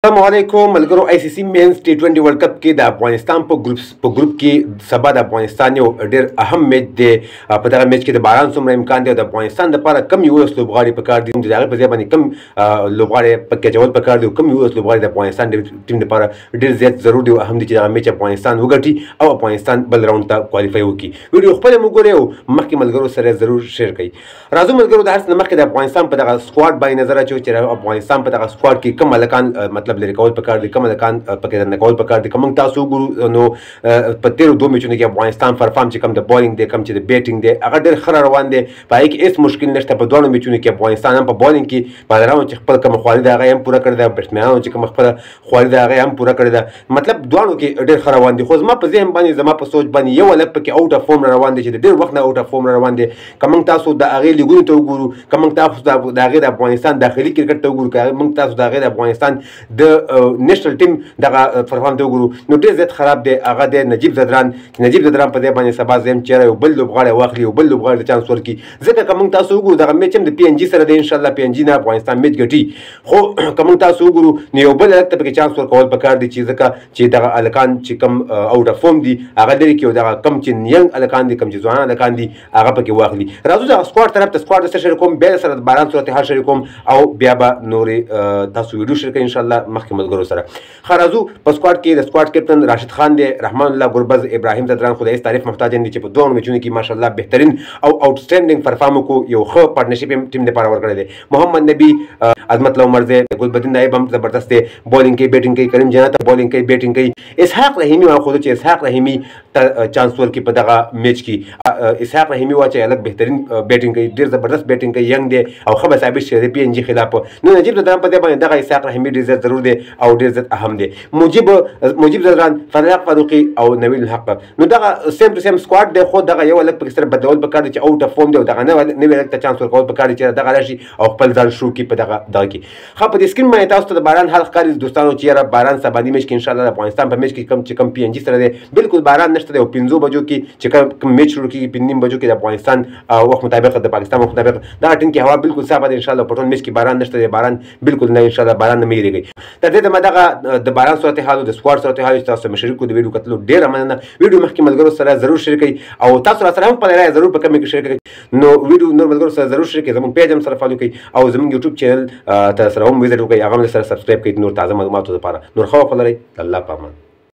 السلام علیکم ملګرو آی سی سی مینز टी20 ورلد کپ کې د افغانستان په ګروپ کې سبا د افغانستان یو ډېر اهم میچ دی. په دغه میچ کې د باران څومره امکان دی او د افغانستان لپاره کم یو لوبغاړي پکار دي د هغه په ځای باندې کم لوبغاړي پکې اچول پکار دي او کم یو لوبغاړي د افغانستان ټیم لپاره ډېر زیات ضروري دی او اهم دي چې دغه میچ افغانستان وګټي او افغانستان بل راوند ته کوالیفای وکړي. ویډیو خپل وګورئ او مخکې ملګرو سره ضرور شیر کړئ. راځو ملګرو د هر څه مخکې د افغانستان په دغه سکواډ باندې نظر اچوو چې افغانستان په دغه سکواډ کې کم هلکان مطلب لري کول پکار دي کوم لکان پکې نه کول پکار دي کوم تاسو ګورو نو په تیرو دوه میچونو کې افغانستان پرفارم چې کوم د بالینګ دی کوم چې د بیټینګ دی هغه ډېر ښه روان دی په هغې کې هېڅ مشکل نشته. په دواړو میچونو کې افغانستان هم په بالینګ کې بالرانو چې خپل کومه خواري ده هغه هم پوره کړې ده بیټسمینانو چې کومه خپله خواري ده هغه هم پوره کړې ده مطلب دواړو کې ډېر ښه روان دي. خو زما په ذهن باندې زما په سوچ باندې یو هلک پکې آوټ اف فورم روان دی چې د ډېر وخت نه آوټ اف فورم روان دی. که موږ تاسو د هغې لیګونو ته وګورو که موږ تاسو د هغې د افغانستان داخلي کرکټ ته وګورو که موږ تاسو د هغې د افغانستان د نیشنل ټیم دغه فرفام ته وګورو نو ډېر زیات خراب دی. هغه دی نجیب زدران په دې باندې سبا زم چیرې یو بل لوبغاړی واخلي یو بل لوبغاړي ته چانس ورکړي ځکه که موږ تاسو وګورو دغه میچ هم د پی ان جي سره دی انشاءالله پی ان جي نه افغانستان میچ ګټي. خو که موږ تاسو وګورو نو یو بل هلک ته پکې چانس ورکول پکار دی چې ځکه چې دغه هلکان چې کوم آوټ اف فورم دي هغه لري کړي او دغه کم چې ینګ هلکان دي کوم چې ځوانان هلکان دي هغه پکې واخلي. راځو دغه سکواډ طرف ته سکواډ سره شریک کوم بیا سره د باران صورتحال شریک کوم او بیا به نورې تاسو ویډیو شریک کړئ انشاءالله مخکې ملګرو سره. ښه راځو په سکواډ کې د سکواډ کپټن راشد خان دی رحمان الله ګربز ابراهیم زدران خدای تعریف محتاج دي چې په دوه میچونو کې ماشاءالله بهترین او آوټسټینډینګ پرفارم وکړو یو ښه پارټنرشپ ټیم لپاره ورکړی دی. محمد نبی عظمت الله عمر دی ګلبدین نایب هم زبردست دی بالینګ کوي بیټینګ کوي کریم جنت بالینګ کوي بیټینګ کوي. اسحاق رحیمي واخلو چې اسحاق رحیمي ته چانس ورکړي په دغه میچ کې. اسحاق رحیمي وا چې هلک بهترین بیټینګ کوي ډېر زبردست بیټینګ کوي ینګ دی او ښه به ثابت شوی دی پی ان جي خلاف. نو نجیب زدران په دې باندې دغه اسحاق رحیمي ډېر زیات ضرور دی او ډېر زیات اهم دی. مجیب زدران فراق فاروقي او نویل الحق نو دغه سیم ټو سیم سکواډ دی خو دغه یو هلک پکې سره بدلول پکار دی چې آوټ اف فورم دی او دغه نوی هلک ته چانس ورکول پکار دی چې دغه راشي او خپل ځان شروع کړي په دغه کې. ښه په دې سکرین باندې تاسو ته د باران حال ښکاري دوستانو چې یاره باران سباني میچ کې انشاءالله د افغانستان په میچ کې کم پی ان جي سره دی بلکل باران نشته دی او 5 بجو کې چې کوم میچ شروع کېږي 5 بجو کې د افغانستان وخت مطابق د پاکستان وخت مطابق دغه ټیم کې هوا بلکل صافه ده انشاءالله په ټول میچ کې باران نشته دی باران بلکل نه انشاءالله باران نه مېږي. تر دې دمه دغه د باران صورتحال او د سکواډ صورتحال چې تاسو مشرک کو د ویډیو کتلو ډېره مننه. ویډیو مخکې ملګرو سره ضرور شریک کړئ او تاسو را سره هم خپله رایه ضرور په کمنټ کې شریک کړئ. نو ویډیو نور ملګرو سره ضرور شریک کړئ زموږ پیج هم سره فالو کړئ او زموږ یوټیوب چینل ته سره هم وزټ وکړئ هغه هم سره سبسکرایب کړئ نور تازه معلوماتو لپاره. نور ښه وخت ولرئ. الله په امان.